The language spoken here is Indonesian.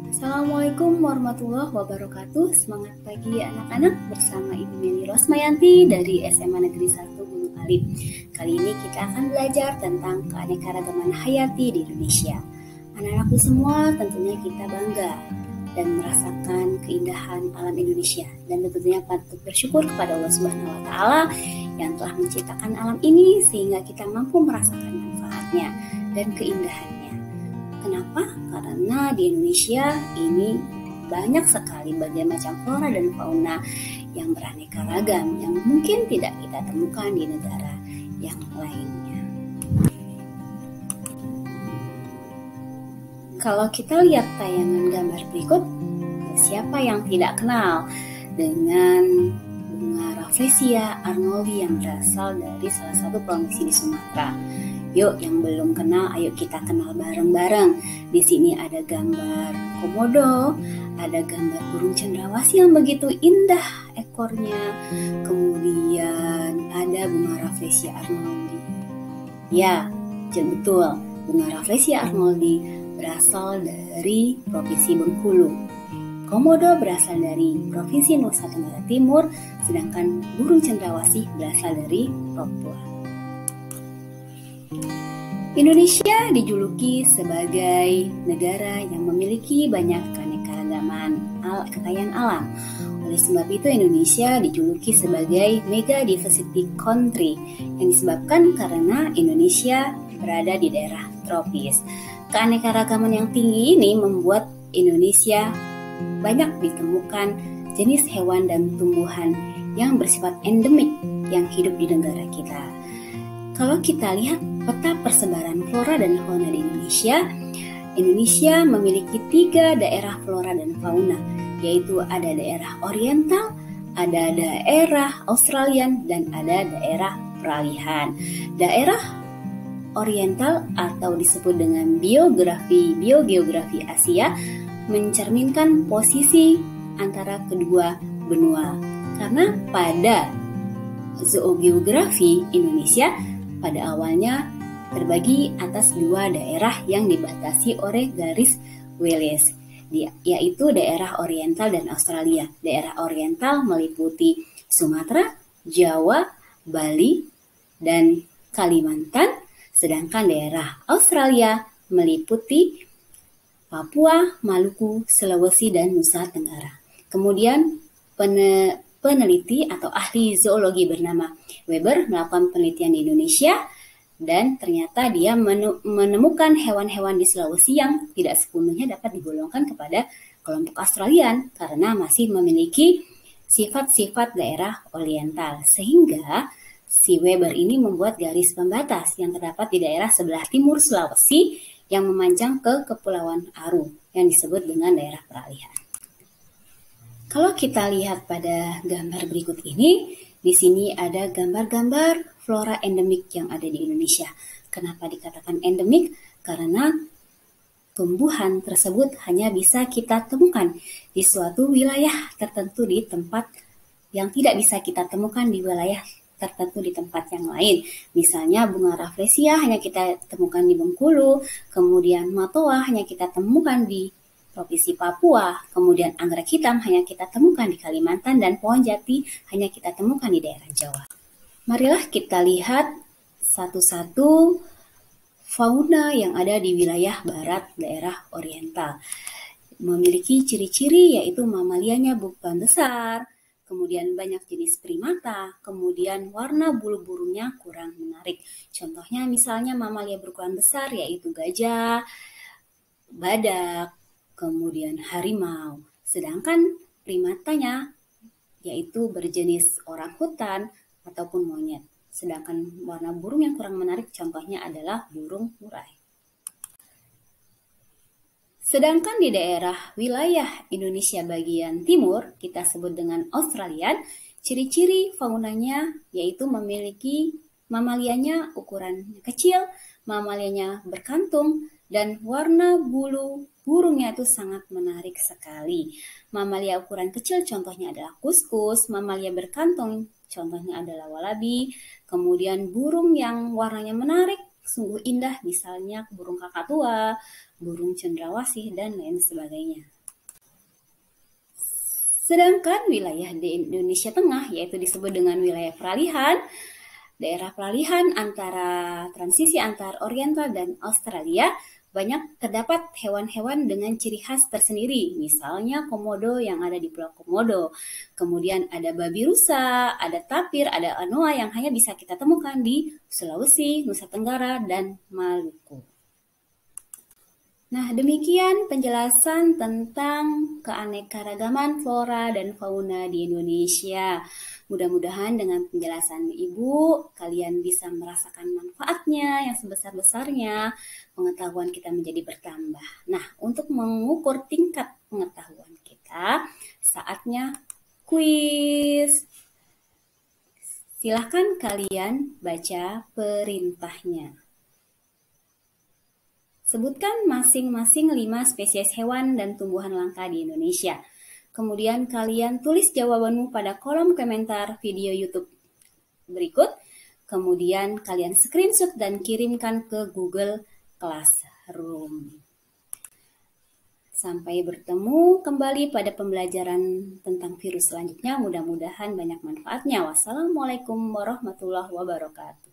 Assalamualaikum warahmatullahi wabarakatuh. Semangat pagi anak-anak, bersama Ibu Meli Rosmayanti dari SMA Negeri 1 Gunung Alif. Kali ini kita akan belajar tentang keanekaragaman hayati di Indonesia. Anak-anakku semua, tentunya kita bangga dan merasakan keindahan alam Indonesia, dan tentunya patut bersyukur kepada Allah Subhanahu wa Ta'ala yang telah menciptakan alam ini sehingga kita mampu merasakan manfaatnya dan keindahannya. Kenapa? Karena di Indonesia ini banyak sekali berbagai macam flora dan fauna yang beraneka ragam yang mungkin tidak kita temukan di negara yang lainnya. Kalau kita lihat tayangan gambar berikut, siapa yang tidak kenal dengan bunga Rafflesia arnoldi yang berasal dari salah satu provinsi di Sumatera? Yuk, yang belum kenal, ayo kita kenal bareng-bareng. Di sini ada gambar komodo, ada gambar burung cendrawasih yang begitu indah ekornya, kemudian ada bunga Rafflesia arnoldi. Ya, betul, bunga Rafflesia arnoldi berasal dari Provinsi Bengkulu. Komodo berasal dari Provinsi Nusa Tenggara Timur, sedangkan burung cendrawasih berasal dari Papua. Indonesia dijuluki sebagai negara yang memiliki banyak keanekaragaman kekayaan alam. Oleh sebab itu Indonesia dijuluki sebagai mega diversity country yang disebabkan karena Indonesia berada di daerah tropis. Keanekaragaman yang tinggi ini membuat Indonesia banyak ditemukan jenis hewan dan tumbuhan yang bersifat endemik yang hidup di negara kita. Kalau kita lihat peta persebaran flora dan fauna di Indonesia, Indonesia memiliki 3 daerah flora dan fauna, yaitu ada daerah oriental, ada daerah Australian, dan ada daerah peralihan. Daerah oriental atau disebut dengan biogeografi Asia mencerminkan posisi antara kedua benua. Karena pada zoogeografi Indonesia pada awalnya terbagi atas 2 daerah yang dibatasi oleh garis Wallace, yaitu daerah oriental dan Australia. Daerah oriental meliputi Sumatera, Jawa, Bali, dan Kalimantan, sedangkan daerah Australia meliputi Papua, Maluku, Sulawesi, dan Nusa Tenggara. Kemudian peneliti atau ahli zoologi bernama Weber melakukan penelitian di Indonesia, dan ternyata dia menemukan hewan-hewan di Sulawesi yang tidak sepenuhnya dapat digolongkan kepada kelompok Australian karena masih memiliki sifat-sifat daerah oriental. Sehingga si Weber ini membuat garis pembatas yang terdapat di daerah sebelah timur Sulawesi yang memanjang ke Kepulauan Aru yang disebut dengan daerah peralihan. Kalau kita lihat pada gambar berikut ini, di sini ada gambar-gambar flora endemik yang ada di Indonesia. Kenapa dikatakan endemik? Karena tumbuhan tersebut hanya bisa kita temukan di suatu wilayah tertentu di tempat yang tidak bisa kita temukan di wilayah tertentu di tempat yang lain. Misalnya bunga Rafflesia hanya kita temukan di Bengkulu, kemudian matoa hanya kita temukan di Provinsi Papua, kemudian anggrek hitam hanya kita temukan di Kalimantan, dan pohon jati hanya kita temukan di daerah Jawa. Marilah kita lihat satu-satu fauna yang ada di wilayah barat daerah oriental. Memiliki ciri-ciri yaitu mamalianya berukuran besar, kemudian banyak jenis primata, kemudian warna bulu burungnya kurang menarik. Contohnya misalnya mamalia berukuran besar yaitu gajah, badak, kemudian harimau. Sedangkan primatanya yaitu berjenis orangutan ataupun monyet. Sedangkan warna burung yang kurang menarik contohnya adalah burung murai. Sedangkan di daerah wilayah Indonesia bagian timur, kita sebut dengan Australian, ciri-ciri faunanya yaitu memiliki mamalianya ukuran kecil, mamalianya berkantung, dan warna bulu burungnya itu sangat menarik sekali. Mamalia ukuran kecil contohnya adalah kuskus, mamalia berkantung contohnya adalah walabi, kemudian burung yang warnanya menarik sungguh indah, misalnya burung kakak tua, burung cendrawasih, dan lain sebagainya. Sedangkan wilayah di Indonesia Tengah, yaitu disebut dengan wilayah peralihan, daerah peralihan antara transisi antar Oriental dan Australia, banyak terdapat hewan-hewan dengan ciri khas tersendiri, misalnya komodo yang ada di Pulau Komodo. Kemudian ada babi rusa, ada tapir, ada anoa yang hanya bisa kita temukan di Sulawesi, Nusa Tenggara, dan Maluku. Nah, demikian penjelasan tentang keanekaragaman flora dan fauna di Indonesia. Mudah-mudahan dengan penjelasan Ibu, kalian bisa merasakan manfaatnya yang sebesar-besarnya, pengetahuan kita menjadi bertambah. Nah, untuk mengukur tingkat pengetahuan kita, saatnya kuis. Silahkan kalian baca perintahnya. Sebutkan masing-masing 5 spesies hewan dan tumbuhan langka di Indonesia. Kemudian kalian tulis jawabanmu pada kolom komentar video YouTube berikut. Kemudian kalian screenshot dan kirimkan ke Google Classroom. Sampai bertemu kembali pada pembelajaran tentang virus selanjutnya. Mudah-mudahan banyak manfaatnya. Wassalamualaikum warahmatullahi wabarakatuh.